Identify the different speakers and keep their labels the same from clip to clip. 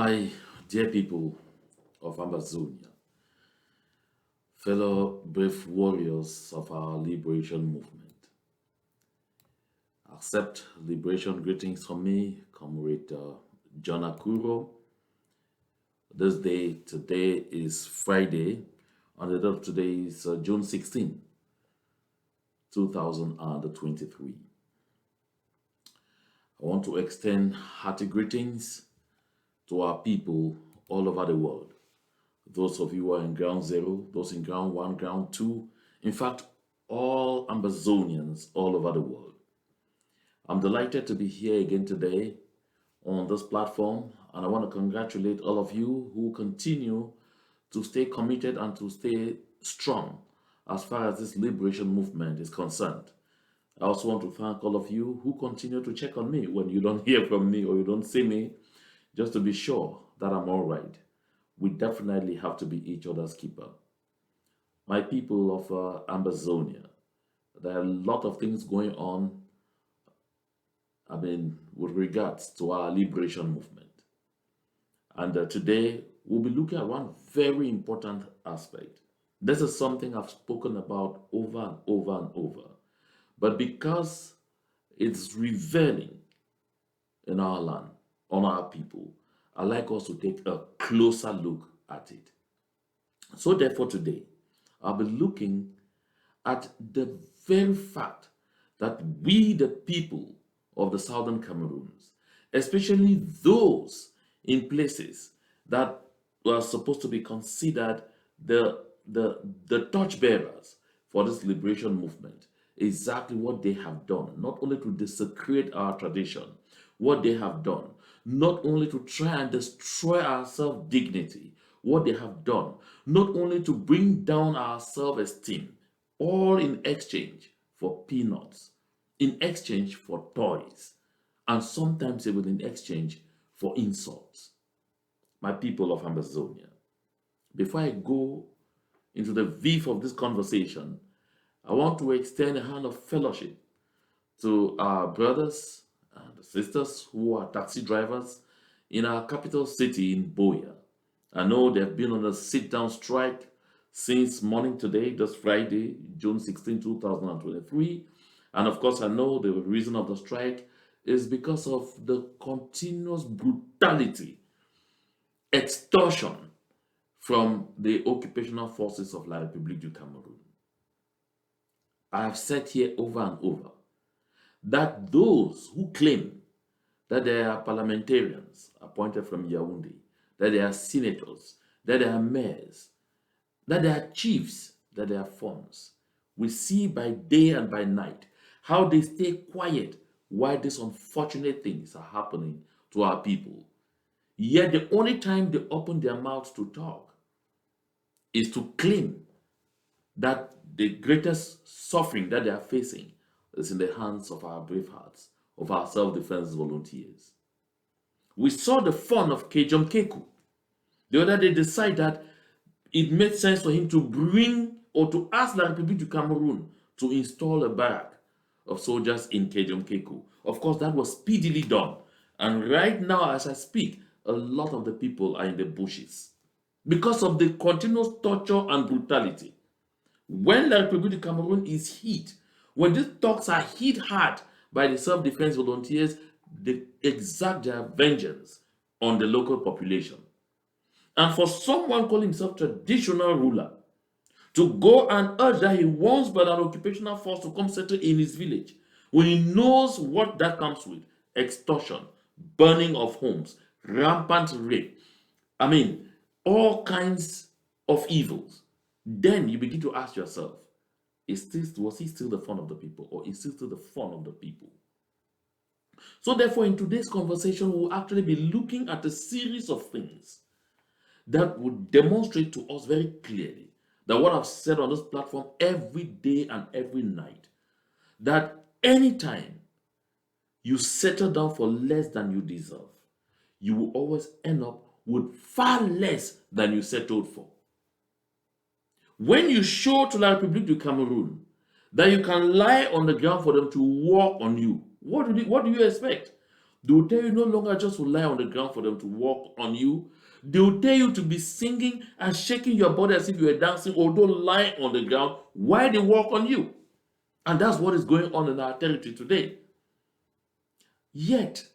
Speaker 1: My dear people of Amazonia, fellow brave warriors of our liberation movement, accept liberation greetings from me, Comrade John Akuro. Today is Friday, and the date of today is June 16, 2023. I want to extend hearty greetings to our people all over the world. Those of you who are in ground zero, those in ground one, ground two, in fact, all Amazonians all over the world. I'm delighted to be here again today on this platform, and I want to congratulate all of you who continue to stay committed and to stay strong as far as this liberation movement is concerned. I also want to thank all of you who continue to check on me when you don't hear from me or you don't see me, just to be sure that I'm all right. We definitely have to be each other's keeper. My people of Amazonia, there are a lot of things going on, with regards to our liberation movement. And today, we'll be looking at one very important aspect. This is something I've spoken about over and over and over. But because it's revealing in our land, on our people, I'd like us to take a closer look at it. So therefore today, I'll be looking at the very fact that we, the people of the Southern Cameroons, especially those in places that were supposed to be considered the torchbearers for this liberation movement, exactly what they have done, not only to desecrate our tradition, what they have done, not only to try and destroy our self-dignity, what they have done, not only to bring down our self-esteem, all in exchange for peanuts, in exchange for toys, and sometimes even in exchange for insults. My people of Amazonia, before I go into the beef of this conversation, I want to extend a hand of fellowship to our brothers and sisters who are taxi drivers in our capital city in Boya. I know they've been on a sit-down strike since morning today, just Friday, June 16, 2023. And of course, I know the reason of the strike is because of the continuous brutality, extortion from the occupational forces of La République du Cameroon. I have said here over and over that those who claim that they are parliamentarians appointed from Yaoundé, that they are senators, that they are mayors, that they are chiefs, that they are funds, we see by day and by night how they stay quiet while these unfortunate things are happening to our people. Yet the only time they open their mouths to talk is to claim that the greatest suffering that they are facing is in the hands of our brave hearts, of our self-defense volunteers. We saw the fun of Kejom Keku. The other day decided that it made sense for him to bring or to ask La République du Cameroon to install a barrack of soldiers in Kejom Keku. Of course, that was speedily done. And right now, as I speak, a lot of the people are in the bushes because of the continuous torture and brutality. When La République du Cameroon is hit, when these talks are hit hard by the self-defense volunteers, they exact their vengeance on the local population. And for someone calling himself traditional ruler to go and urge that he wants but an occupational force to come settle in his village, when he knows what that comes with, extortion, burning of homes, rampant rape, all kinds of evils, then you begin to ask yourself, was he still the fun of the people, or is he still the fun of the people? So therefore, in today's conversation, we'll actually be looking at a series of things that would demonstrate to us very clearly that what I've said on this platform every day and every night, that anytime you settle down for less than you deserve, you will always end up with far less than you settled for. When you show to La République du Cameroon that you can lie on the ground for them to war on you, what do you expect? They will tell you no longer just to lie on the ground for them to walk on you. They will tell you to be singing and shaking your body as if you were dancing, although lying on the ground while they walk on you. And that's what is going on in our territory today. Yet,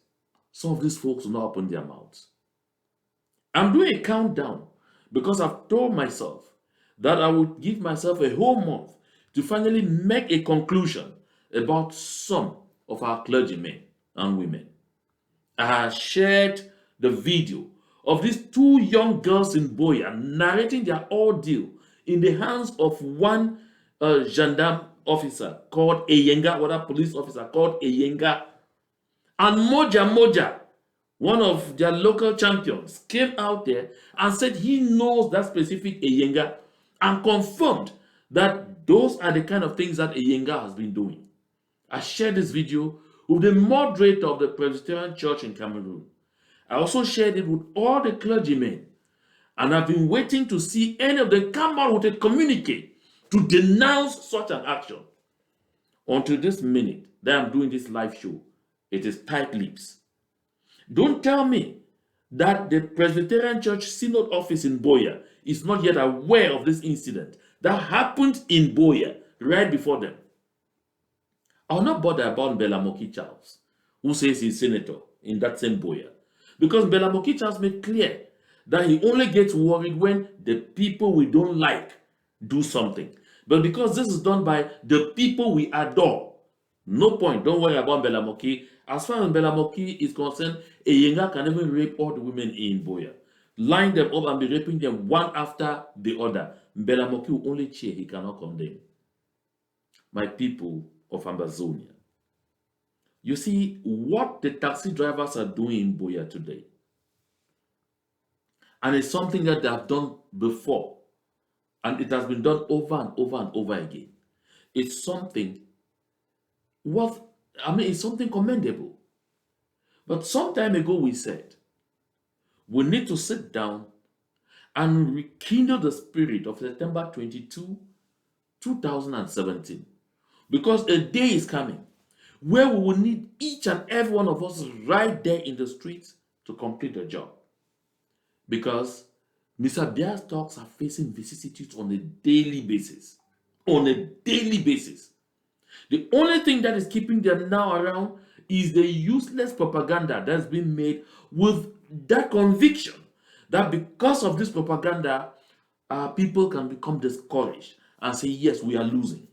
Speaker 1: some of these folks will not open their mouths. I'm doing a countdown because I've told myself that I would give myself a whole month to finally make a conclusion about some of our clergymen and women. I shared the video of these two young girls in Boya narrating their ordeal in the hands of one gendarme officer called Eyenga, or a police officer called Eyenga. And Moja, one of their local champions, came out there and said he knows that specific Eyenga and confirmed that those are the kind of things that Eyenga has been doing. I shared this video with the moderator of the Presbyterian Church in Cameroon. I also shared it with all the clergymen, and I've been waiting to see any of them come out with a communique to denounce such an action. Until this minute that I'm doing this live show, it is tight lips. Don't tell me that the Presbyterian Church Synod office in Boya is not yet aware of this incident that happened in Boya right before them. I'll not bother about Belamoki Charles, who says he's senator in that same Boya, because Belamoki Charles made clear that he only gets worried when the people we don't like do something. But because this is done by the people we adore, no point. Don't worry about Belamoki. As far as Belamoki is concerned, Eyenga can even rape all the women in Boya, line them up and be raping them one after the other. Belamoki will only cheer, he cannot condemn. My people of Ambazonia, you see what the taxi drivers are doing in Boya today. And it's something that they have done before. And it has been done over and over and over again. It's something it's something commendable. But some time ago we said, we need to sit down and rekindle the spirit of September 22, 2017. Because a day is coming where we will need each and every one of us right there in the streets to complete the job. Because Mr. Bia's talks are facing vicissitudes on a daily basis. On a daily basis. The only thing that is keeping them now around is the useless propaganda that's been made with that conviction that because of this propaganda, people can become discouraged and say, yes, we are losing.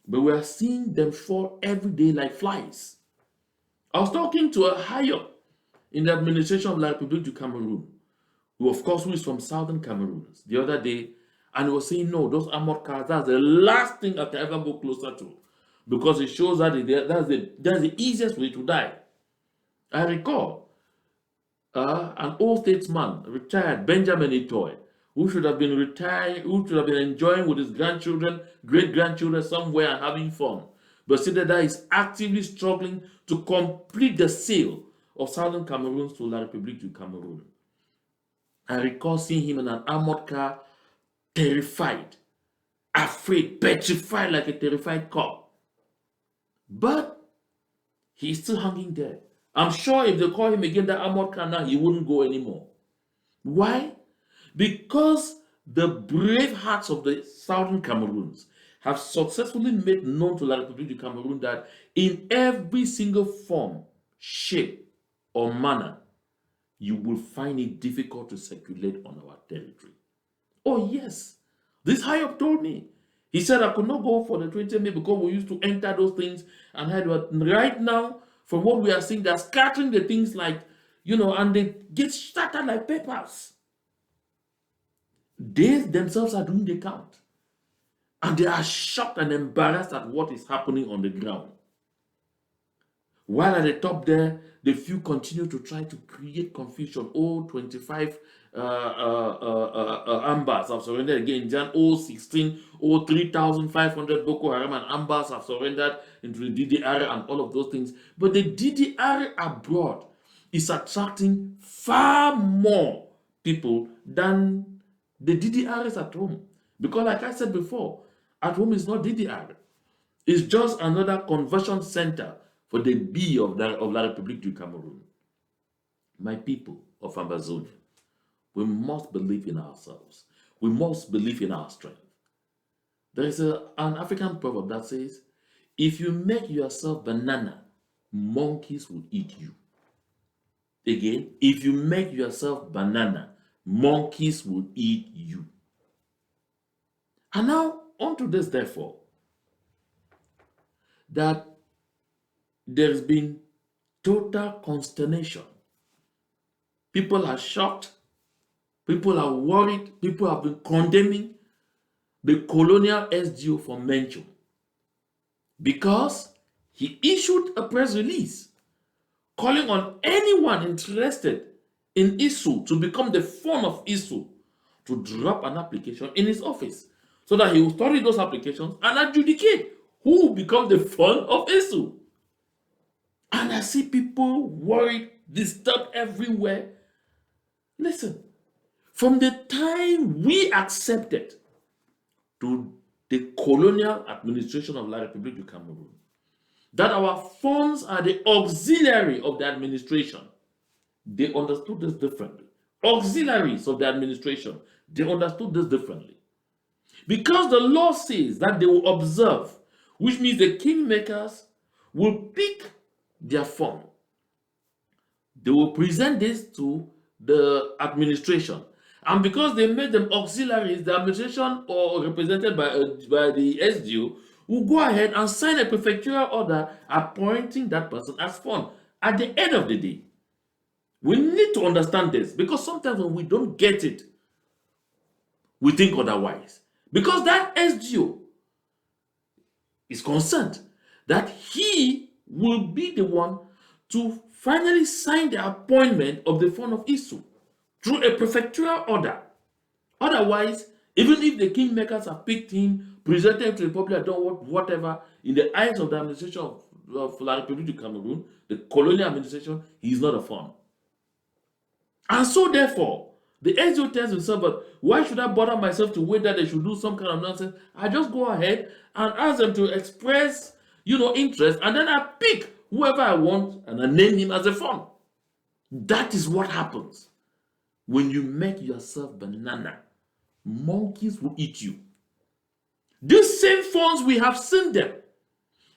Speaker 1: But we are seeing them fall every day like flies. I was talking to a higher in the administration of La République du Cameroon, who of course who is from southern Cameroon, the other day, and he was saying, no, those armored cars, that's the last thing I can ever go closer to, because it shows that that's the easiest way to die. I recall an old statesman, retired Benjamin Itoy, who should have been retired, who should have been enjoying with his grandchildren, great-grandchildren somewhere and having fun. But see that is actively struggling to complete the sale of southern Cameroon to La République du Cameroon. I recall seeing him in an armored car, terrified, afraid, petrified like a terrified cop. But he's still hanging there. I'm sure if they call him again, that armored car now, he wouldn't go anymore. Why? Because the brave hearts of the southern Cameroons have successfully made known to La République du Cameroon that in every single form, shape, or manner, you will find it difficult to circulate on our territory. Oh yes, this high-up told me. He said I could not go for the 20 May because we used to enter those things and had. But right now, from what we are seeing, they're scattering the things like, and they get scattered like papers. They themselves are doing the count. And they are shocked and embarrassed at what is happening on the ground. While at the top there, the few continue to try to create confusion. 25 Ambas have surrendered again. Jan 16, 3,500 Boko Haram and Ambas have surrendered into the DDR and all of those things. But the DDR abroad is attracting far more people than the DDRs at home. Because like I said before, at home is not DDR. It's just another conversion center for the B of La République du Cameroon. My people of Amazonia, we must believe in ourselves. We must believe in our strength. There is an African proverb that says, if you make yourself banana, monkeys will eat you. Again, if you make yourself banana, monkeys will eat you. And now, onto this, therefore, that there's been total consternation. People are shocked. People are worried. People have been condemning the colonial SGO for Mencho because he issued a press release calling on anyone interested in ISU to become the fund of ISU to drop an application in his office so that he will study those applications and adjudicate who will become the fund of ISU. And I see people worried, disturbed everywhere. Listen, from the time we accepted to the colonial administration of La République du Cameroon that our funds are the auxiliary of the administration, they understood this differently. Auxiliaries of the administration, they understood this differently. Because the law says that they will observe, which means the kingmakers will pick their fund. They will present this to the administration. And because they made them auxiliaries, the administration or represented by the SDO will go ahead and sign a prefectural order appointing that person as fund. At the end of the day, we need to understand this because sometimes when we don't get it, we think otherwise. Because that SGO is concerned that he will be the one to finally sign the appointment of the fund of ISU through a prefectural order. Otherwise, even if the kingmakers have picked him, presented him to the public, done whatever, in the eyes of the administration of La République du Cameroon, the colonial administration, he is not a fund. And so, therefore, the SGO tells himself, but why should I bother myself to wait that they should do some kind of nonsense? I just go ahead and ask them to express, interest, and then I pick whoever I want and I name him as a fund. That is what happens when you make yourself banana. Monkeys will eat you. These same funds, we have seen them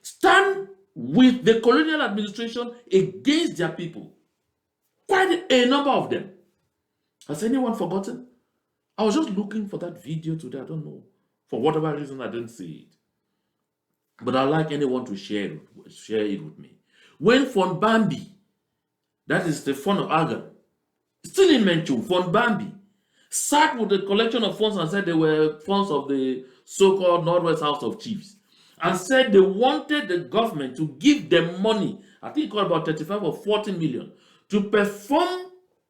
Speaker 1: stand with the colonial administration against their people. Quite a number of them. Has anyone forgotten? I was just looking for that video today. I don't know. For whatever reason, I didn't see it. But I'd like anyone to share it with me. When Fon Bambi, that is the fund of Agan, still in Menchu, Fon Bambi, sat with a collection of funds and said they were funds of the so-called Northwest House of Chiefs, and said they wanted the government to give them money, I think it called about 35 or 40 million, to perform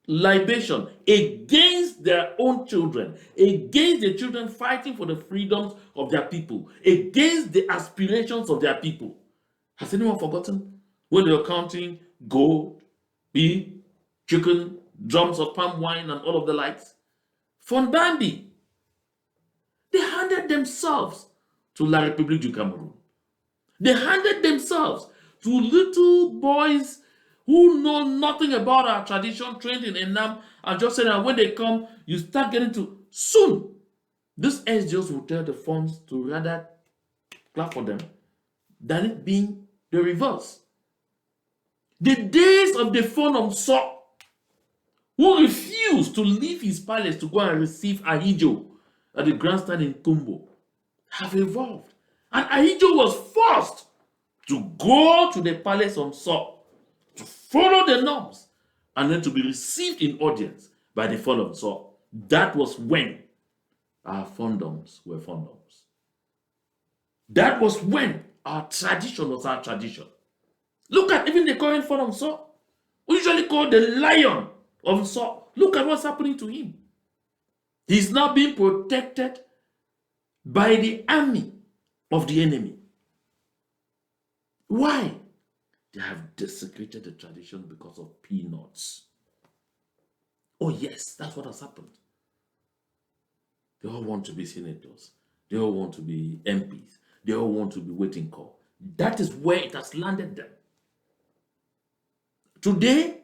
Speaker 1: libation against their own children, against the children fighting for the freedoms of their people, against the aspirations of their people. Has anyone forgotten? When they were counting gold, beef, chicken, drums of palm wine, and all of the likes. Fon Bambi, they handed themselves to La République du Cameroon. They handed themselves to little boys who know nothing about our tradition, trained in Enam, and just saying that when they come, you start getting to. Soon, these SGOs will tell the funds to rather clap for them than it being the reverse. The days of the fund of So, who refused to leave his palace to go and receive Ahijo at the grandstand in Kumbo, have evolved. And Ahijo was forced to go to the palace of So, to follow the norms, and then to be received in audience by the fund of So. That was when our fundoms were fundoms. That was when our tradition was our tradition. Look at even the current fund of So, we usually call the lion of So. Look at what's happening to him. He's now being protected by the army of the enemy. Why? They have desecrated the tradition because of peanuts. Oh yes, that's what has happened. They all want to be senators. They all want to be MPs. They all want to be waiting call. That is where it has landed them. Today,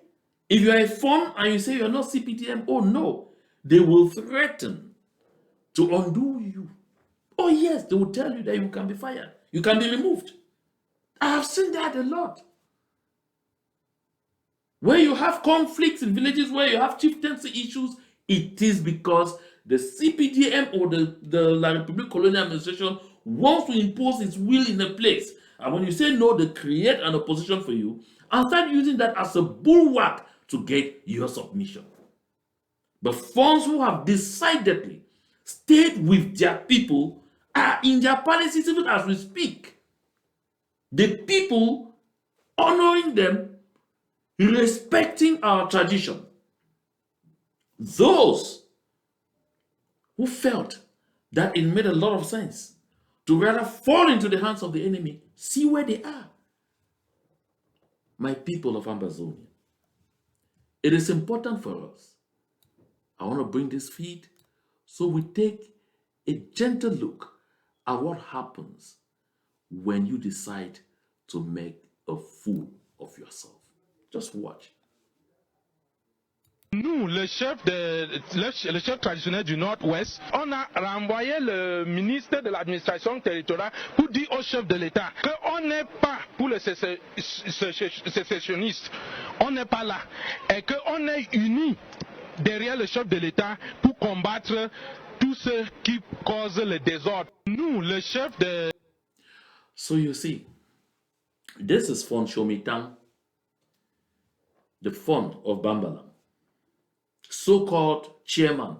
Speaker 1: if you are a phone and you say you're not CPTM, oh no, they will threaten to undo you. Oh yes, they will tell you that you can be fired. You can be removed. I have seen that a lot. Where you have conflicts in villages, where you have chieftaincy issues, it is because the CPDM or the La République Colonial Administration wants to impose its will in a place. And when you say no, they create an opposition for you and start using that as a bulwark to get your submission. The funds who have decidedly stayed with their people are in their palaces even as we speak. The people honoring them, respecting our tradition. Those who felt that it made a lot of sense to rather fall into the hands of the enemy, see where they are. My people of Ambazonia, it is important for us. I want to bring this feed so we take a gentle look at what happens when you decide to make a fool of yourself. Just watch.
Speaker 2: Nous, le chef traditionnel du Nord-Ouest, on a renvoyé le ministre de l'administration territoriale pour dire au chef de l'État qu'on n'est pas pour les sécessionnistes, on n'est pas là, et qu'on est unis derrière le chef de l'État pour combattre tous ceux qui causent le désordre. Nous, le chef de...
Speaker 1: So you see, this is Fon Shomitang, the font of Bambalam, so-called chairman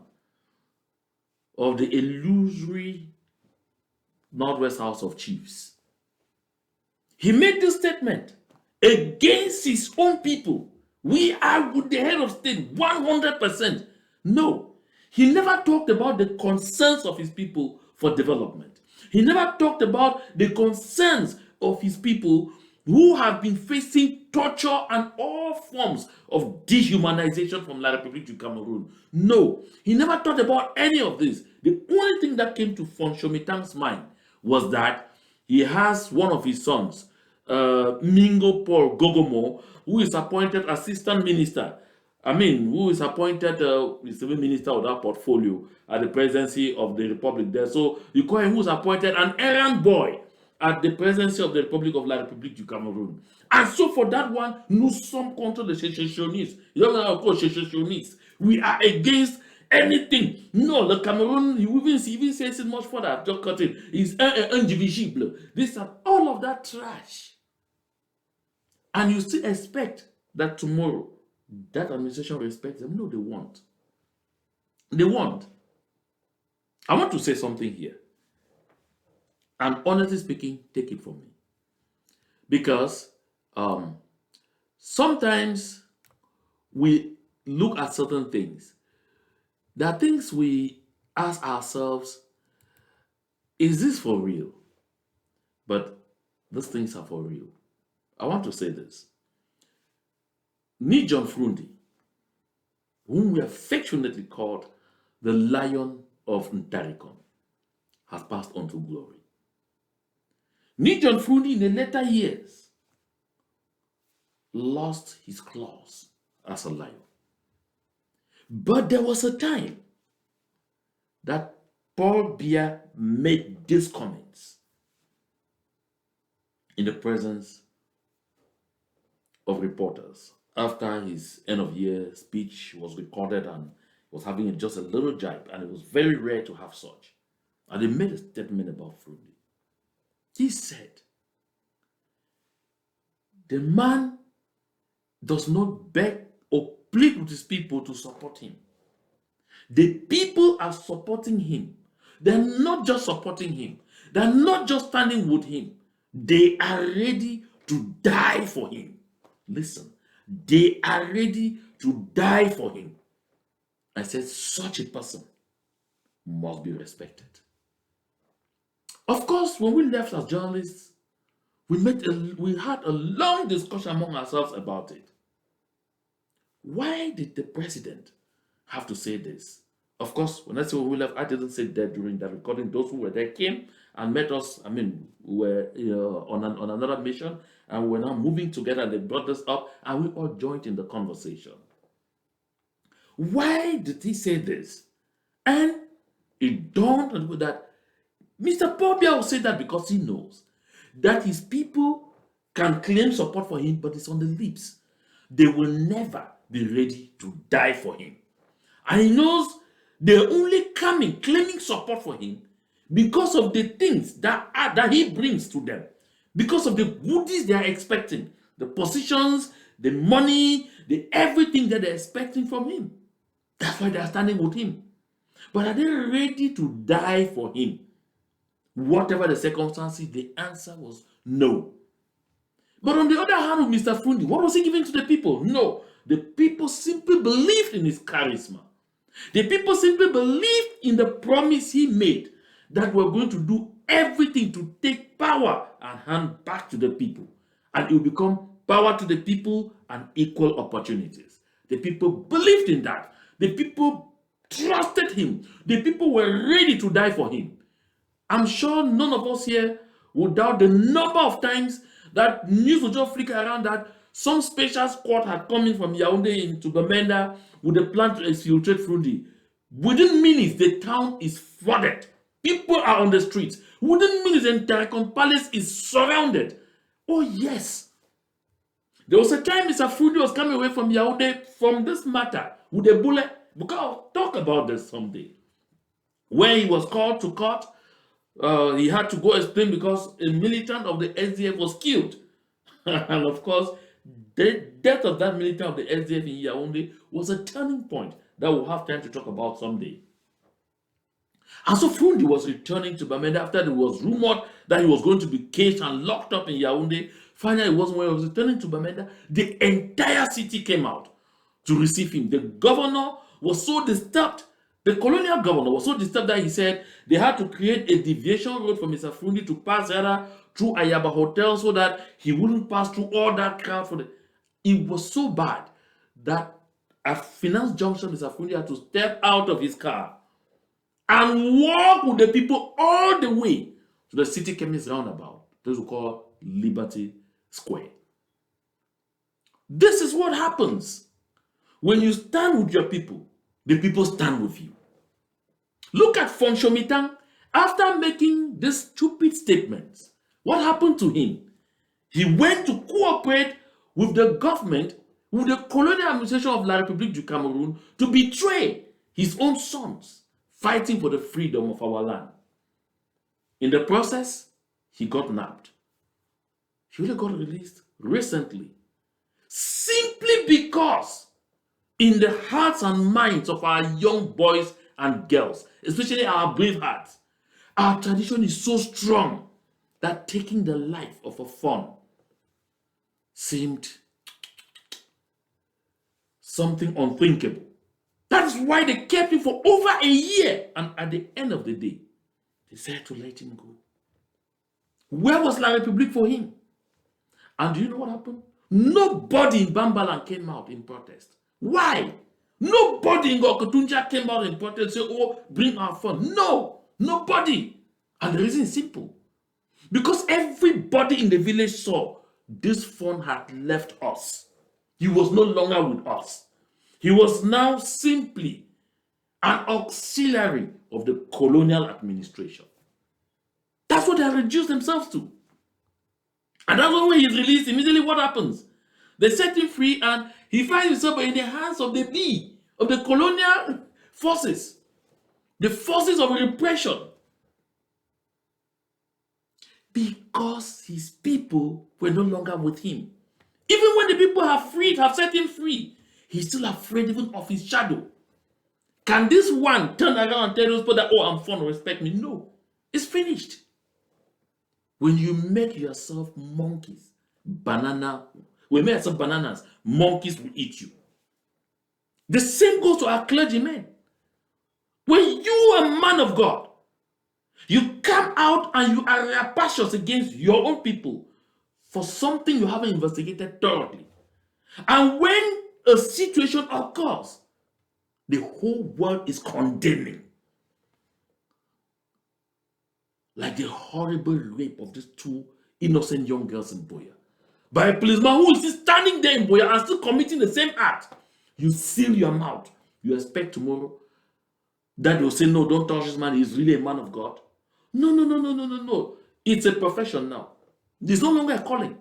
Speaker 1: of the illusory Northwest House of Chiefs. He made this statement against his own people. We are with the head of state 100%. No, he never talked about the concerns of his people for development. He never talked about the concerns of his people who have been facing torture and all forms of dehumanization from La République du Cameroon. No, he never thought about any of this. The only thing that came to Fon Shomitang's mind was that he has one of his sons, Mingo Paul Gogomo, who is appointed assistant minister. Who is appointed the civil minister of that portfolio at the presidency of the Republic there. So you call him who's appointed an errand boy at the presidency of the Republic of La République du Cameroon. And so for that one, nous sommes contre les sécessionnistes. You don't know how sécessionnistes. We are against anything. No, the Cameroon, he even says it much further. I've just cut it. It's indivisible. This and all of that trash. And you still expect that tomorrow that administration respects them? No, they won't. They won't. I want to say something here. And honestly speaking, take it from me. Because sometimes we look at certain things. There are things we ask ourselves, is this for real? But these things are for real. I want to say this. John Frundi, whom we affectionately called the Lion of Ntarikon, has passed on to glory. John Frundi in the later years lost his claws as a lion. But there was a time that Paul Biya made these comments in the presence of reporters after his end of year speech was recorded and was having just a little jibe, and it was very rare to have such. And they made a statement about Frundi. He said, the man does not beg or plead with his people to support him. The people are supporting him. They're not just supporting him. They're not just standing with him. They are ready to die for him. Listen, they are ready to die for him. I said, such a person must be respected. Of course, when we left as journalists, we had a long discussion among ourselves about it. Why did the president have to say this? Of course, when I say when we left, I didn't say that during that recording. Those who were there came and met us. I mean, we were on another mission, and we're now moving together. And they brought us up, and we all joined in the conversation. Why did he say this? And it dawned on me that Mr. Popia will say that because he knows that his people can claim support for him, but it's on the lips. They will never be ready to die for him. And he knows they're only claiming support for him because of the things that he brings to them, because of the goodies they are expecting, the positions, the money, the everything that they're expecting from him. That's why they're standing with him. But are they ready to die for him? Whatever the circumstances, the answer was no. But on the other hand, with Mr. Fundi, what was he giving to the people? No. The people simply believed in his charisma. The people simply believed in the promise he made that we're going to do everything to take power and hand back to the people. And it will become power to the people and equal opportunities. The people believed in that. The people trusted him. The people were ready to die for him. I'm sure none of us here would doubt the number of times that news would just flicker around that some special squad had come in from Yaoundé into Bamenda with a plan to exfiltrate Frundi. Within minutes, the town is flooded. People are on the streets. Within minutes, the entire palace is surrounded. Oh, yes. There was a time Mr. Frundi was coming away from Yaoundé from this matter with a bullet. Because I'll talk about this someday. When he was called to court, he had to go explain because a militant of the SDF was killed. And of course, the death of that militant of the SDF in Yaoundé was a turning point that we'll have time to talk about someday. And so Fundi was returning to Bamenda after it was rumored that he was going to be caged and locked up in Yaoundé. Finally, it wasn't when he was returning to Bamenda. The entire city came out to receive him. The governor was so disturbed. The colonial governor was so disturbed that he said they had to create a deviation road for Mr. Fundi to pass rather through Ayaba Hotel so that he wouldn't pass through all that crowd. It was so bad that at Finance Junction, Mr. Fundi had to step out of his car and walk with the people all the way to the city chemist roundabout, those we call Liberty Square. This is what happens when you stand with your people. The people stand with you. Look at Fon Chomitang. After making these stupid statements, what happened to him? He went to cooperate with the government, with the colonial administration of La République du Cameroun, to betray his own sons fighting for the freedom of our land. In the process, he got nabbed. He only got released recently, simply because in the hearts and minds of our young boys and girls, especially our brave hearts, our tradition is so strong that taking the life of a fawn seemed something unthinkable. That is why they kept him for over a year, and at the end of the day, they said to let him go. Where was La République for him? And do you know what happened? Nobody in Bambalan came out in protest. Why? Nobody in Gokotunja came out in protest and said, oh, bring our fund. No, nobody. And the reason is simple. Because everybody in the village saw this fund had left us. He was no longer with us. He was now simply an auxiliary of the colonial administration. That's what they have reduced themselves to. And that's why when he's released, immediately what happens? They set him free and he finds himself in the hands of the B, of the colonial forces, the forces of repression. Because his people were no longer with him. Even when the people have set him free, he's still afraid even of his shadow. Can this one turn around and tell those people that, oh, I'm fond, respect me? No, it's finished. When you make yourself monkeys, when you make yourself bananas, monkeys will eat you. The same goes to our clergymen. When you are a man of God, you come out and you are rapacious against your own people for something you haven't investigated thoroughly. And when a situation occurs, the whole world is condemning. like the horrible rape of these two innocent young girls in Boya by a policeman who is still standing there in Boya and still committing the same act. You seal your mouth. You expect tomorrow that they will say, no, don't touch this man. He's really a man of God. No, no, no, no, no, no, no. It's a profession now. It's no longer a calling.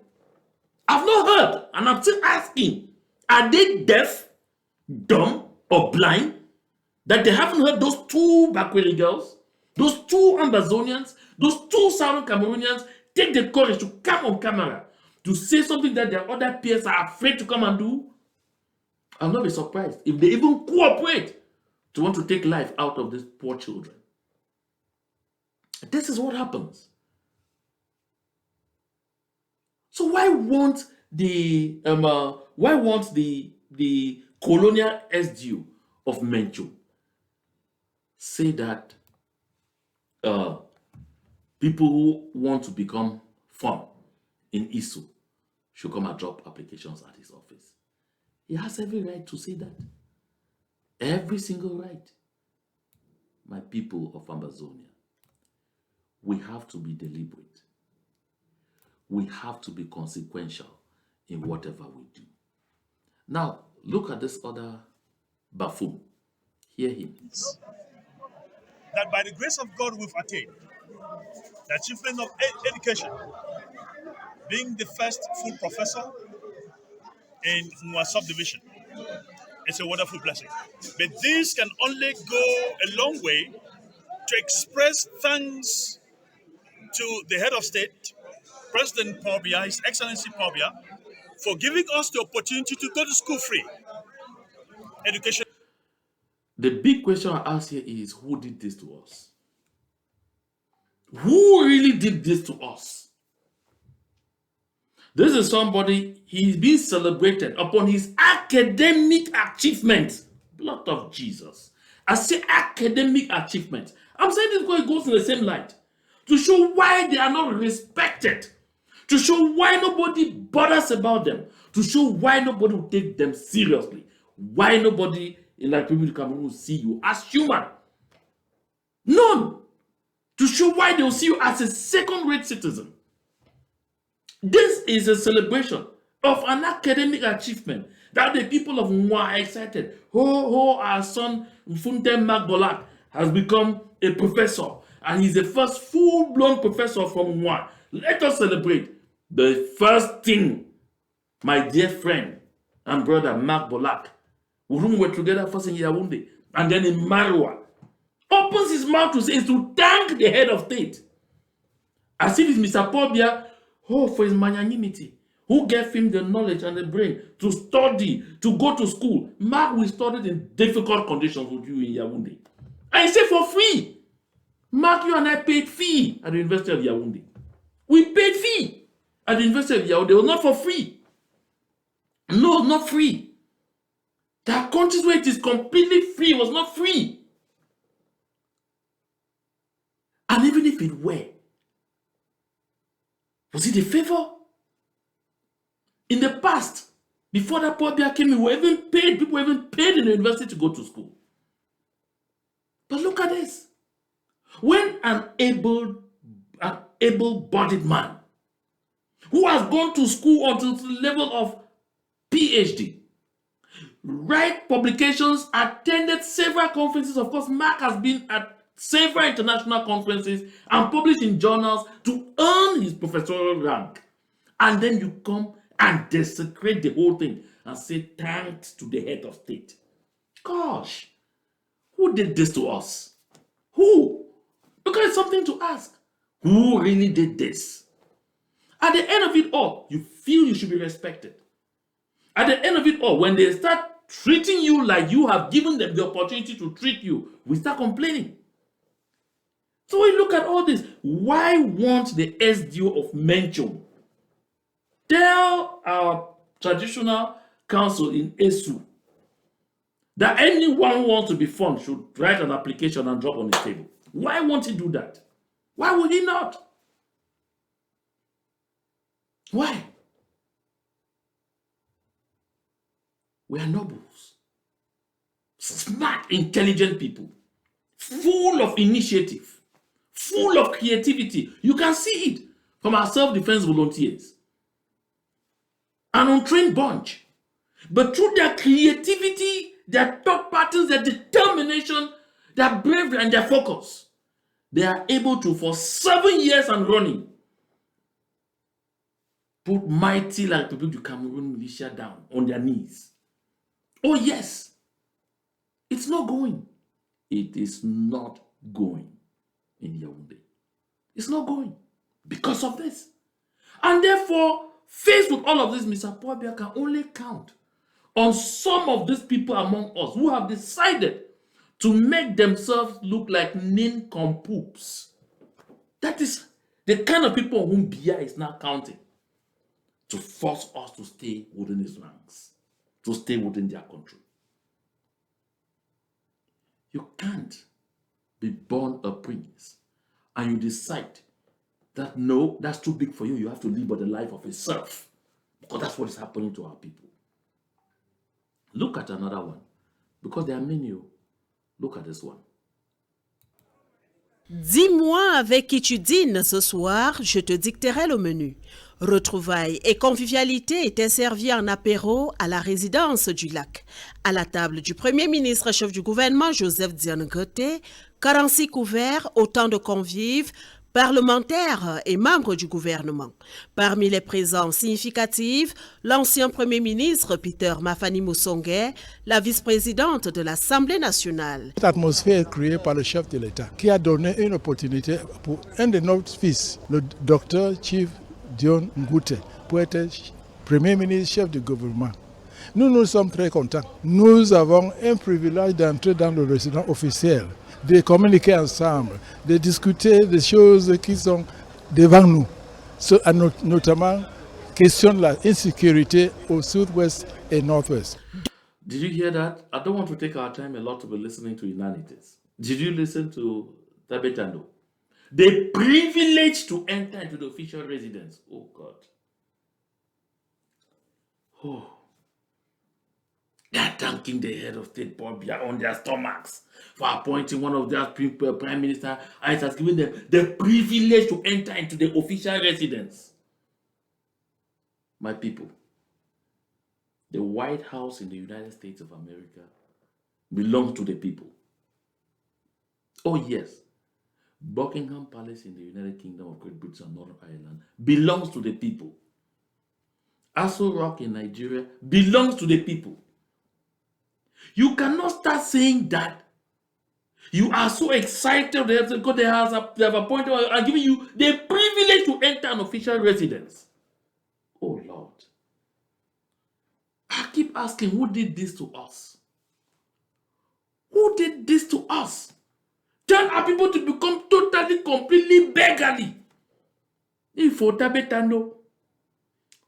Speaker 1: I've not heard, and I'm still asking, are they deaf, dumb, or blind that they haven't heard those two Bakweri girls, those two Ambazonians, those two Southern Cameroonians take the courage to come on camera to say something that their other peers are afraid to come and do? I'll not be surprised if they even cooperate to want to take life out of these poor children. This is what happens. So why won't the colonial SDU of Menchu say that people who want to become firm in ISU should come and drop applications at his office? He has every right to say that. Every single right. My people of Ambazonia, we have to be deliberate. We have to be consequential in whatever we do. Now, look at this other buffoon. Hear him.
Speaker 3: That by the grace of God we've attained the achievement of education, being the first full professor in Nwa subdivision. It's a wonderful blessing. But this can only go a long way to express thanks to the head of state, President Paul Biya, His Excellency Paul Biya, for giving us the opportunity to go to school free. Education.
Speaker 1: The big question I ask here is, who did this to us? Who really did this to us? This is somebody, he's being celebrated upon his academic achievements. Blood of Jesus. I say academic achievements. I'm saying this because it goes in the same light. To show why they are not respected. To show why nobody bothers about them. To show why nobody will take them seriously. Why nobody in the Republic of Cameroon will see you as human. None. To show why they will see you as a second-rate citizen. This is a celebration of an academic achievement that the people of Nwa are excited. Our son Mfunte Magbolak has become a professor, and he's the first full-blown professor from Nwa. Let us celebrate. The first thing, my dear friend and brother Mark Bolak, with whom we were together first in Yaoundé, and then in Marwa, opens his mouth to say, is to thank the head of state. As if it's Mr. Paul Biya, for his magnanimity, who gave him the knowledge and the brain to study, to go to school. Mark, we studied in difficult conditions with you in Yaoundé. And he said for free. Mark, you and I paid fee at the University of Yaoundé. We paid fee at the University of Yaoundé. It was not for free. No, not free. There are countries where it is completely free. It was not free. And even if it were, was it a favor? In the past, before that Paul Biya came in, people were even paid in the university to go to school. But look at this. When an able-bodied man who has gone to school until the level of PhD, write publications, attended several conferences. Of course, Mark has been at several international conferences and published in journals to earn his professorial rank. And then you come and desecrate the whole thing and say thanks to the head of state. Gosh, who did this to us? Who? Because it's something to ask. Who really did this? At the end of it all, you feel you should be respected. At the end of it all, when they start treating you like you have given them the opportunity to treat you, we start complaining. So we look at all this. Why won't the SDO of Menchum tell our traditional council in ESU that anyone who wants to be formed should write an application and drop on the table? Why won't he do that? Why would he not? Why? We are nobles, smart, intelligent people, full of initiative, full of creativity. You can see it from our self-defense volunteers, an untrained bunch. But through their creativity, their thought patterns, their determination, their bravery, and their focus, they are able to, for 7 years and running, put mighty like the Cameroon militia down on their knees. Oh yes, it's not going. It is not going in Yaoundé. It's not going because of this. And therefore, faced with all of this, Mr. Pobia can only count on some of these people among us who have decided to make themselves look like nincompoops. That is the kind of people whom Bia is now counting to force us to stay within his ranks, to stay within their country. You can't be born a prince and you decide that no, that's too big for you. You have to live by the life of a serf, because that's what is happening to our people. Look at another one, because there are many. Look at this one.
Speaker 4: Dis-moi avec qui tu dînes ce soir, je te dicterai le menu. Retrouvailles et convivialité étaient servis en apéro à la résidence du lac. À la table du Premier ministre chef du gouvernement Joseph Diane Goté, 46 couverts, autant de convives, parlementaires et membres du gouvernement. Parmi les présents significatifs, l'ancien Premier ministre Peter Mafani Moussongué, la vice-présidente de l'Assemblée nationale.
Speaker 5: Cette atmosphère est créée par le chef de l'État qui a donné une opportunité pour un de nos fils, le docteur Chief Dion Ngute, pour être Premier ministre chef du gouvernement. Nous sommes très contents. Nous avons un privilège d'entrer dans le résidence officiel, de communiquer ensemble, de discuter des choses qui sont devant nous, notamment question de l'insécurité au sud-ouest et nord-ouest.
Speaker 1: Did you hear that? I don't want to take our time a lot to be listening to inanities. Did you listen to Tabetando? The privilege to enter into the official residence. Oh God. Oh. They're thanking the head of state board on their stomachs for appointing one of their prime minister, and it has given them the privilege to enter into the official residence. My people, the White House in the United States of America belongs to the people. Oh yes, Buckingham Palace in the United Kingdom of Great Britain and Northern Ireland belongs to the people. Aso Rock in Nigeria belongs to the people. You cannot start saying that you are so excited because they have appointed and given you the privilege to enter an official residence. Oh Lord. I keep asking, who did this to us? Who did this to us? Tell our people to become totally, completely beggarly. If for Tabetano,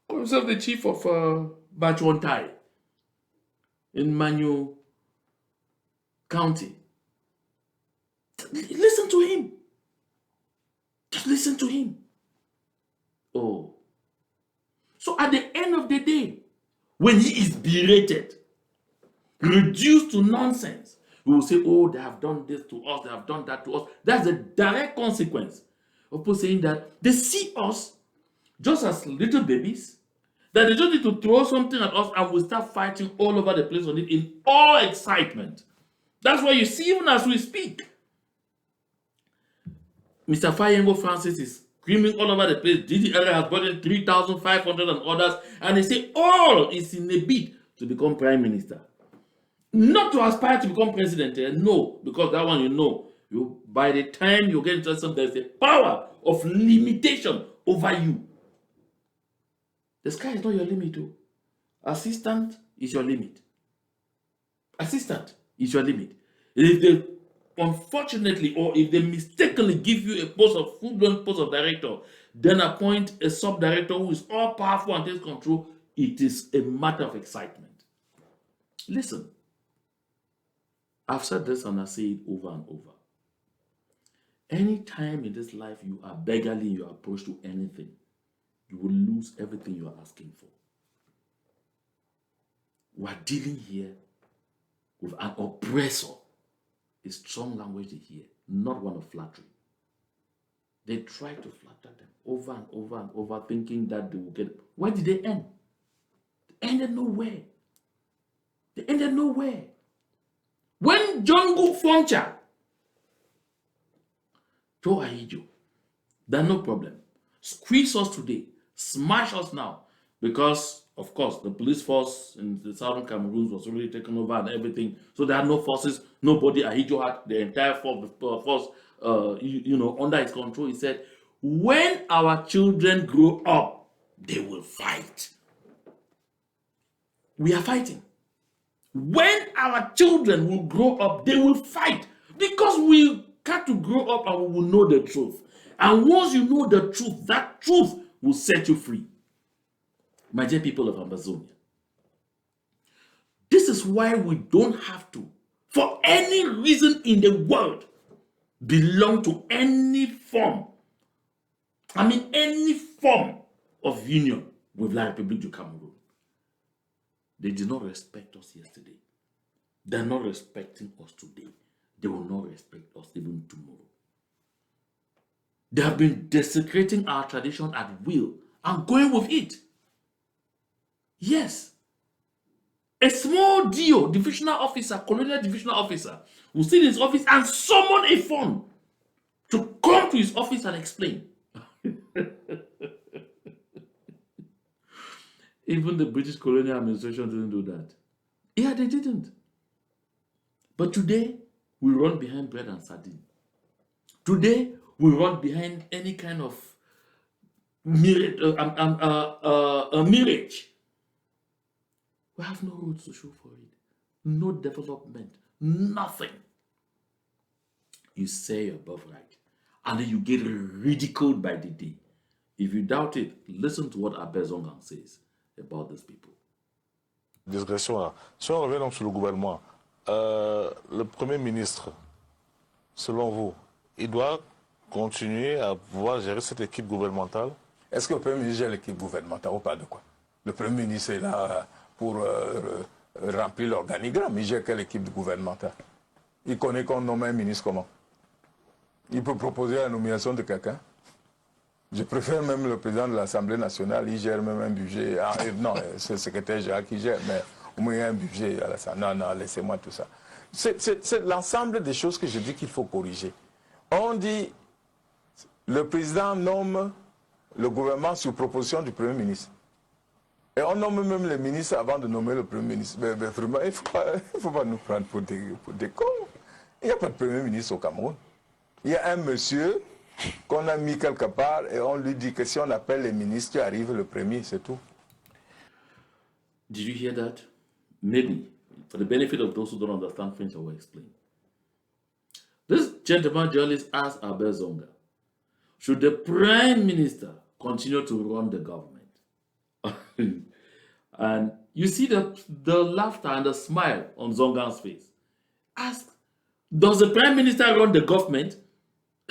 Speaker 1: call himself the chief of Bachwantai in Manu County. Listen to him. Just listen to him. Oh. So at the end of the day, when he is berated, reduced to nonsense, we will say, oh, they have done this to us, they have done that to us. That's the direct consequence of people saying that they see us just as little babies, that they just need to throw something at us and we'll start fighting all over the place on it in all excitement. That's why you see, even as we speak, Mr. Fayengo Francis is screaming all over the place. Didi area has brought in 3,500 and others, and they say all is in a bid to become prime minister. Not to aspire to become president, no, because that one by the time you get into something, there's a power of limitation over you. The sky is not your limit, too. Assistant is your limit. Assistant is your limit. If they unfortunately, or if they mistakenly give you a post of full-blown post of director, then appoint a sub-director who is all powerful and takes control, it is a matter of excitement. Listen, I've said this and I say it over and over. Anytime in this life you are beggarly in your approach to anything, you will lose everything you are asking for. We are dealing here with an oppressor. A strong language to hear, not one of flattery. They tried to flatter them over and over and over, thinking that they will get it. Where did they end? They ended nowhere. They ended nowhere. When John Gook Foncha told Ahijo, then no problem. Squeeze us today, smash us now. Because, of course, the police force in the southern Cameroon was already taken over and everything. So there are no forces. Nobody, Ahijo had the entire force under his control. He said, when our children grow up, they will fight. We are fighting. When our children will grow up, they will fight. Because we got to grow up and we will know the truth. And once you know the truth, that truth will set you free. My dear people of Amazonia, this is why we don't have to, for any reason in the world, belong to any form of union with La République du Cameroon. They did not respect us yesterday. They are not respecting us today. They will not respect us even tomorrow. They have been desecrating our tradition at will and going with it. Yes. A small DO, divisional officer, colonial divisional officer, will sit in his office and summon a phone to come to his office and explain. Even the British colonial administration didn't do that. Yeah, they didn't. But today, we run behind bread and sardine. Today, we run behind any kind of mirage. We have no roads to show for it. No development. Nothing. You say you're above right. And then you get ridiculed by the day. If you doubt it, listen to what Abel Zongang says about these people.
Speaker 6: Digression là. Si on revient donc sur le gouvernement, le Premier ministre, selon vous, il doit continuer à pouvoir gérer cette équipe gouvernementale?
Speaker 7: Est-ce que le Premier ministre gère l'équipe gouvernementale ou pas de quoi? Le Premier ministre est là pour remplir l'organigramme. Il gère quelle équipe gouvernementale? Il connaît qu'on nomme un ministre comment? Il peut proposer la nomination de quelqu'un? Je préfère même le président de l'Assemblée nationale, il gère même un budget. Ah, non, c'est le secrétaire général qui gère, mais au moins il y a un budget à l'Assemblée. Non, laissez-moi tout ça. C'est l'ensemble des choses que je dis qu'il faut corriger. On dit, le président nomme le gouvernement sur proposition du Premier ministre. Et on nomme même les ministres avant de nommer le Premier ministre. Mais vraiment, il ne faut pas nous prendre pour des cons. Il n'y a pas de Premier ministre au Cameroun. Il y a un monsieur qu'on a mis quelque part et on lui dit que si on appelle les ministres, tu arrives le premier, c'est tout.
Speaker 1: Did you hear that? Maybe, for the benefit of those who don't understand French, I will explain. This gentleman journalist asked Abel Zonga, should the Prime Minister continue to run the government? And you see the laughter and the smile on Zonga's face. Ask, does the Prime Minister run the government?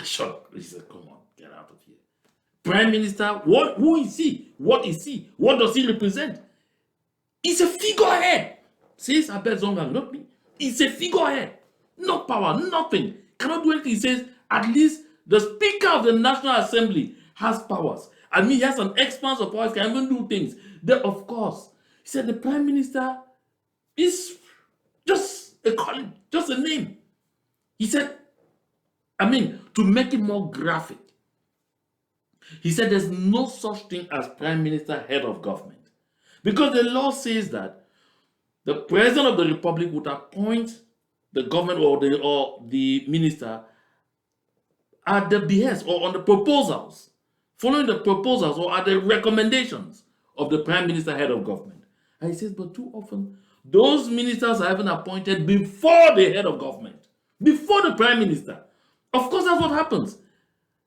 Speaker 1: Shut. He said, come on, get out of here. Prime Minister, who is he? What is he? What does he represent? He's a figurehead. Says Abel Zonga, not me. He's a figurehead. No power, nothing. Cannot do anything. He says, at least the Speaker of the National Assembly has powers. I mean, he has an expanse of powers, can even do things. Then, of course, he said the Prime Minister is just a calling, just a name. He said, to make it more graphic, he said there's no such thing as Prime Minister, head of government. Because the law says that the President of the Republic would appoint the government or the minister at the behest or on the proposals, following the proposals or at the recommendations of the Prime Minister, head of government. And he says, but too often, those ministers are even appointed before the head of government, before the Prime Minister. Of course, that's what happens.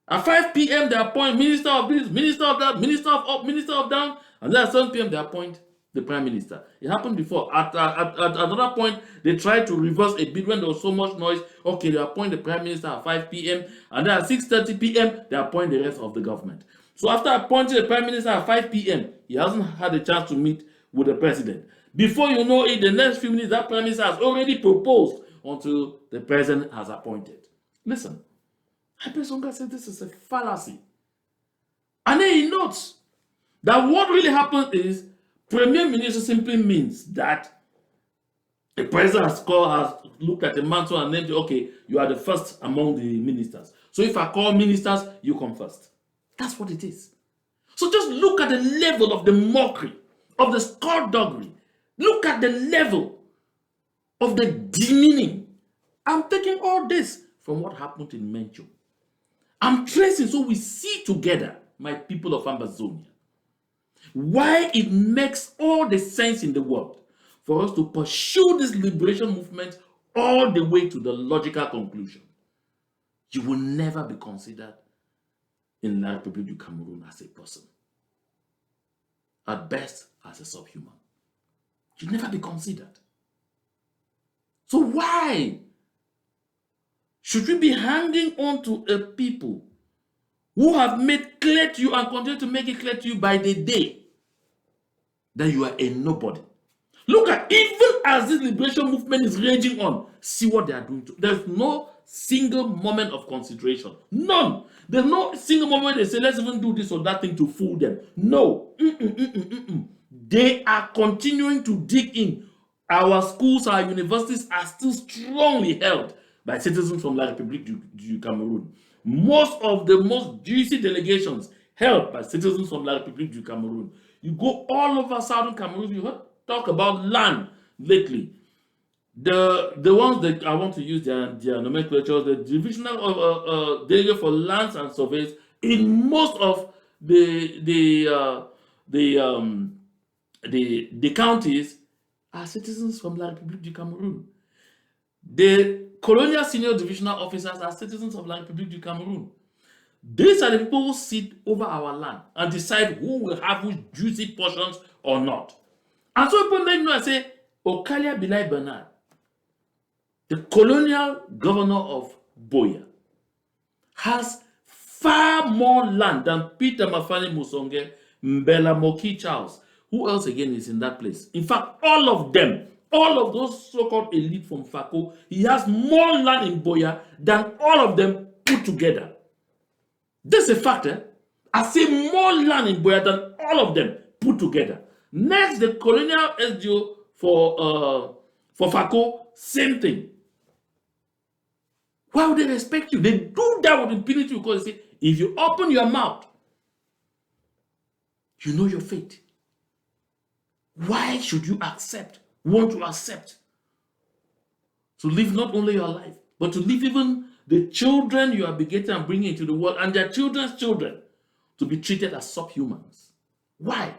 Speaker 1: At 5 p.m., they appoint minister of this, minister of that, minister of up, minister of down, and then at 7 p.m., they appoint the Prime Minister. It happened before. At another point, they tried to reverse a bit when there was so much noise. Okay, they appoint the Prime Minister at 5 p.m., and then at 6:30 p.m., they appoint the rest of the government. So after appointing the Prime Minister at 5 p.m., he hasn't had a chance to meet with the President. Before you know it, the next few minutes, that Prime Minister has already proposed until the President has appointed. Listen, Hypersonga said this is a fallacy. And then he notes that what really happened is Premier Minister simply means that the president has looked at the mantle and named, okay, you are the first among the ministers. So if I call ministers, you come first. That's what it is. So just look at the level of the mockery, of the skullduggery. Look at the level of the demeaning. I'm taking all this from what happened in Mencho. I'm tracing so we see together, my people of Ambazonia, why it makes all the sense in the world for us to pursue this liberation movement all the way to the logical conclusion. You will never be considered in La République du Cameroon as a person. At best, as a subhuman. You'll never be considered. So why should we be hanging on to a people who have made clear to you and continue to make it clear to you by the day that you are a nobody? Look at, even as this liberation movement is raging on, see what they are doing. There's no single moment of consideration. None. There's no single moment they say, let's even do this or that thing to fool them. No. They are continuing to dig in. Our schools, our universities are still strongly held by citizens from La République du Cameroon. Most of the most juicy delegations held by citizens from La République du Cameroon. You go all over southern Cameroon, you heard talk about land lately. The ones that I want to use their nomenclature, the divisional delegate for lands and surveys in most of the counties are citizens from La République du Cameroon. The colonial senior divisional officers are citizens of La République du Cameroon. These are the people who sit over our land and decide who will have which juicy portions or not. And so people make noise and say, Okalia Bilai Bernard, the colonial governor of Boya, has far more land than Peter Mafani Musonge, Mbela Moki Charles. Who else again is in that place? In fact, all of them, all of those so-called elite from Fako, he has more land in Boya than all of them put together. This is a fact. I say more land in Boya than all of them put together. Next, the colonial SDO for Fako, same thing. Why would they respect you? They do that with impunity because they say, if you open your mouth, you know your fate. Why should you want to accept to live not only your life, but to live even the children you are begetting and bringing into the world and their children's children to be treated as subhumans? Why?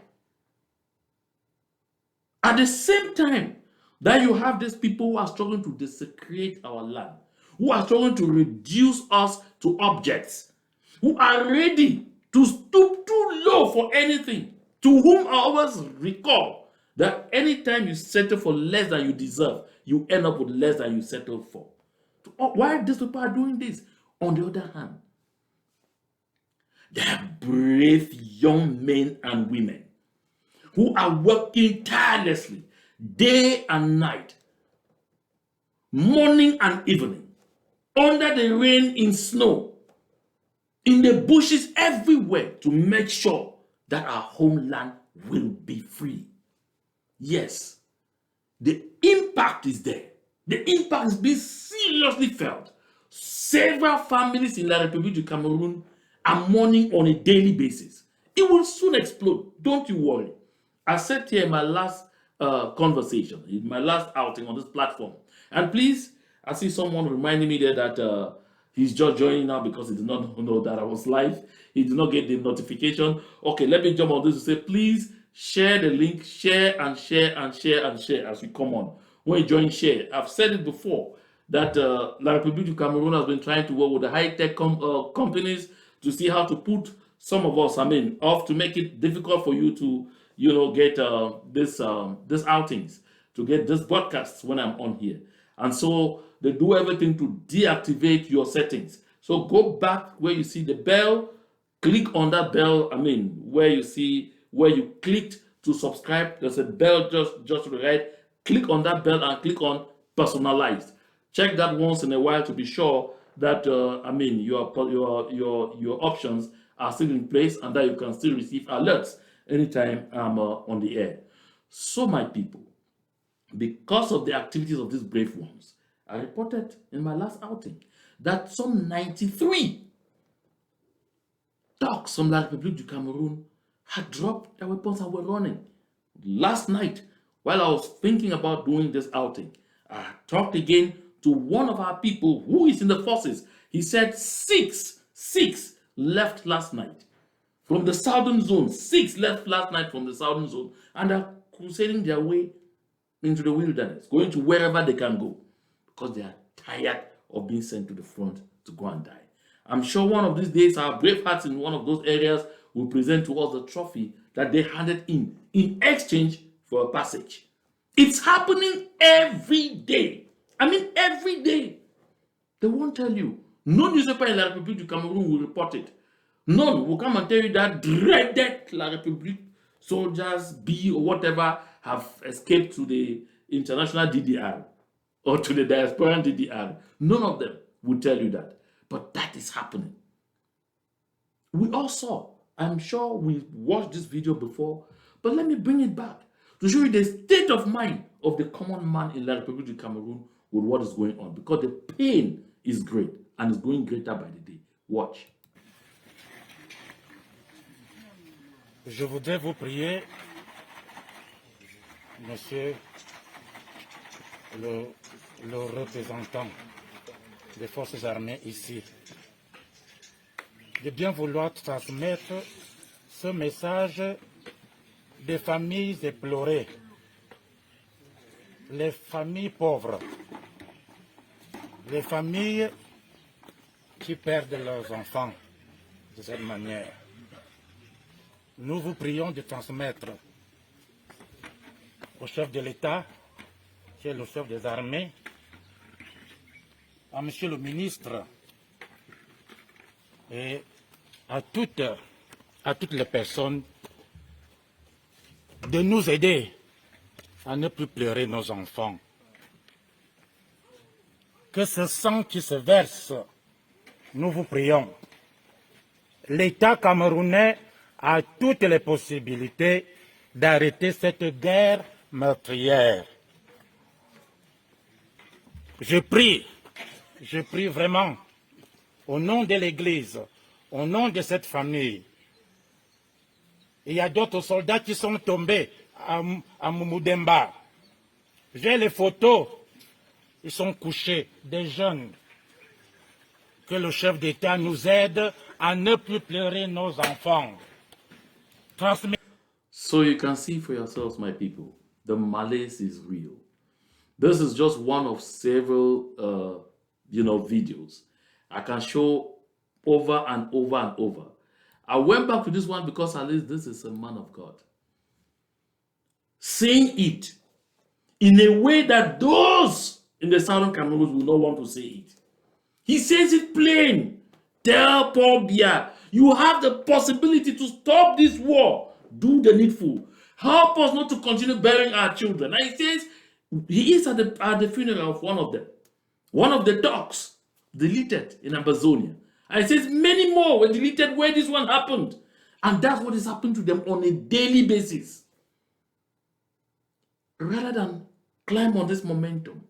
Speaker 1: At the same time that you have these people who are struggling to desecrate our land, who are struggling to reduce us to objects, who are ready to stoop too low for anything, to whom I always recall that anytime you settle for less than you deserve, you end up with less than you settled for. Why these people are doing this? On the other hand, there are brave young men and women who are working tirelessly day and night, morning and evening, under the rain, in snow, in the bushes, everywhere, to make sure that our homeland will be free. Yes, the impact is there. The impact is being seriously felt. Several families in La République du Cameroon are mourning on a daily basis. It will soon explode. Don't you worry. I said here in my last conversation, in my last outing on this platform, and please, I see someone reminding me there that he's just joining now because he did not know that I was live. He did not get the notification. Okay, let me jump on this to say, please share the link, share and share and share and share as we come on. When you join, share. I've said it before that La République du Cameroon has been trying to work with the high-tech companies to see how to put some of us, off to make it difficult for you to, get this outings, to get this broadcasts when I'm on here. And so they do everything to deactivate your settings. So go back where you see the bell, click on that bell, where you clicked to subscribe. There's a bell just to the right. Click on that bell and click on personalized. Check that once in a while to be sure that I mean your options are still in place and that you can still receive alerts anytime I'm on the air. So my people, because of the activities of these brave ones, I reported in my last outing that some 93 thugs from La République du Cameroon had dropped their weapons and were running. Last night, while I was thinking about doing this outing, I talked again to one of our people who is in the forces. He said six left last night from the southern zone. 6 left last night from the southern zone and are crusading their way into the wilderness, going to wherever they can go because they are tired of being sent to the front to go and die. I'm sure one of these days our brave hearts in one of those areas will present to us the trophy that they handed in exchange for a passage. It's happening every day. I mean, every day. They won't tell you. No newspaper in La République du Cameroon will report it. None will come and tell you that dreaded La République soldiers, B or whatever, have escaped to the international DDR or to the diasporan DDR. None of them will tell you that. But that is happening. We all saw. I'm sure we watched this video before, but let me bring it back to show you the state of mind of the common man in La République du Cameroon with what is going on, because the pain is great and is going greater by the day. Watch.
Speaker 8: Je voudrais vous prier, monsieur le représentant des forces armées ici, de bien vouloir transmettre ce message des familles éplorées, les familles pauvres, les familles qui perdent leurs enfants de cette manière. Nous vous prions de transmettre au chef de l'État, qui est le chef des armées, à monsieur le ministre et à toutes les personnes de nous aider à ne plus pleurer nos enfants. Que ce sang qui se verse, nous vous prions. L'État camerounais a toutes les possibilités d'arrêter cette guerre meurtrière. Je prie vraiment, au nom de l'Église, au nom de cette famille. Il y a d'autres soldats qui sont tombés à Moumoudemba. J'ai les photos, ils sont couchés, des jeunes. Que le chef d'État nous aide à ne plus pleurer nos enfants.
Speaker 1: So you can see for yourselves, my people, the malaise is real. This is just one of several, videos. I can show over and over and over. I went back to this one because at least this is a man of God saying it in a way that those in the southern Cameroon will not want to say it. He says it plain. Tell Paul Biya, you have the possibility to stop this war. Do the needful. Help us not to continue burying our children. And he says he is at the funeral of one of them. One of the dogs deleted in Amazonia. And he says many more were deleted where this one happened. And that's what is happening to them on a daily basis. Rather than climb on this momentum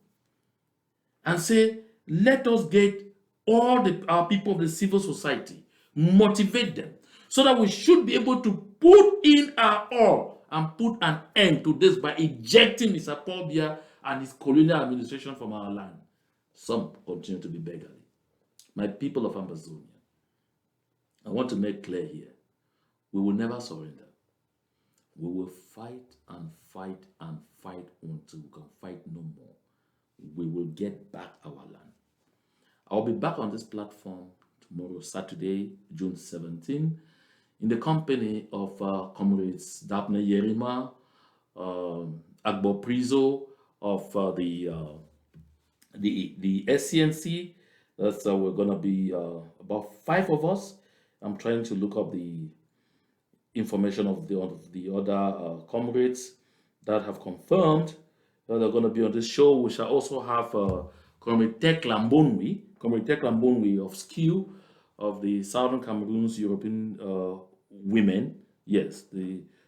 Speaker 1: and say, let us get all our people of the civil society, motivate them, so that we should be able to put in our all and put an end to this by ejecting Mr. Paul Biya and his colonial administration from our land. Some continue to be beggarly. My people of Amazonia, I want to make clear here, we will never surrender. We will fight and fight and fight until we can fight no more. We will get back our land. I'll be back on this platform tomorrow, Saturday, June 17, in the company of comrades Daphne Yerima, Agbo Prizo of the SCNC. That's we're gonna be about 5 of us. I'm trying to look up the information of the other comrades that have confirmed that they're going to be on this show. We shall also have Comrade Tek Lambonwe of Skill of the Southern Cameroon's European women. Yes,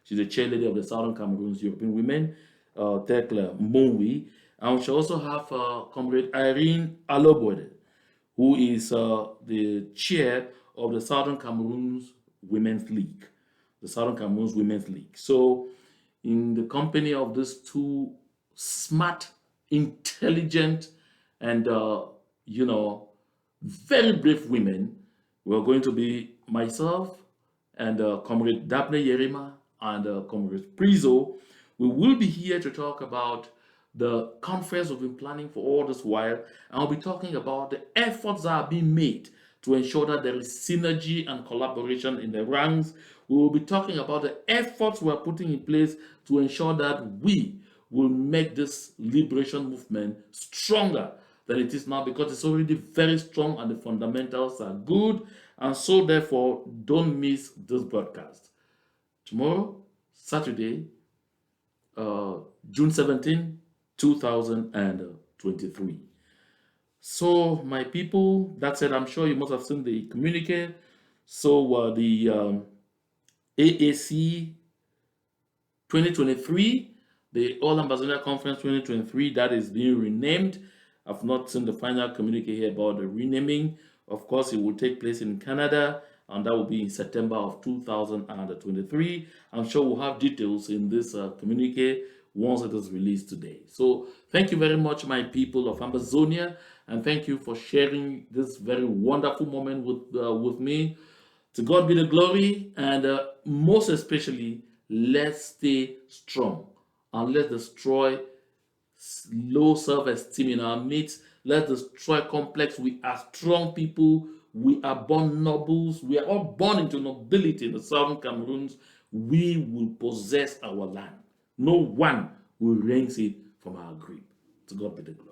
Speaker 1: she's a chairlady of the Southern Cameroon's European women, Tek Lambonwe. And we shall also have Comrade Irene Alobode, who is the chair of the Southern Cameroon's Women's League. The Southern Cameroon's Women's League. So, in the company of these two smart, intelligent, and very brave women, we're going to be myself and Comrade Daphne Yerima and Comrade Prizo. We will be here to talk about the conference we've been planning for all this while, and I'll be talking about the efforts that are being made to ensure that there is synergy and collaboration in the ranks. We will be talking about the efforts we're putting in place to ensure that we will make this liberation movement stronger than it is now, because it's already very strong and the fundamentals are good. And so therefore, don't miss this broadcast. Tomorrow, Saturday, June 17, 2023. So, my people, that said, I'm sure you must have seen the communique. So, the AAC 2023, the All Ambassador Conference 2023, that is being renamed. I've not seen the final communique here about the renaming. Of course, it will take place in Canada, and that will be in September of 2023. I'm sure we'll have details in this communique once it is released today. So thank you very much, my people of Amazonia, and thank you for sharing this very wonderful moment with me. To God be the glory, and most especially, let's stay strong and let's destroy low self-esteem in our midst. Let's destroy complex. We are strong people. We are born nobles. We are all born into nobility in the Southern Cameroons. We will possess our land. No one will rent it from our grip. To God be the glory.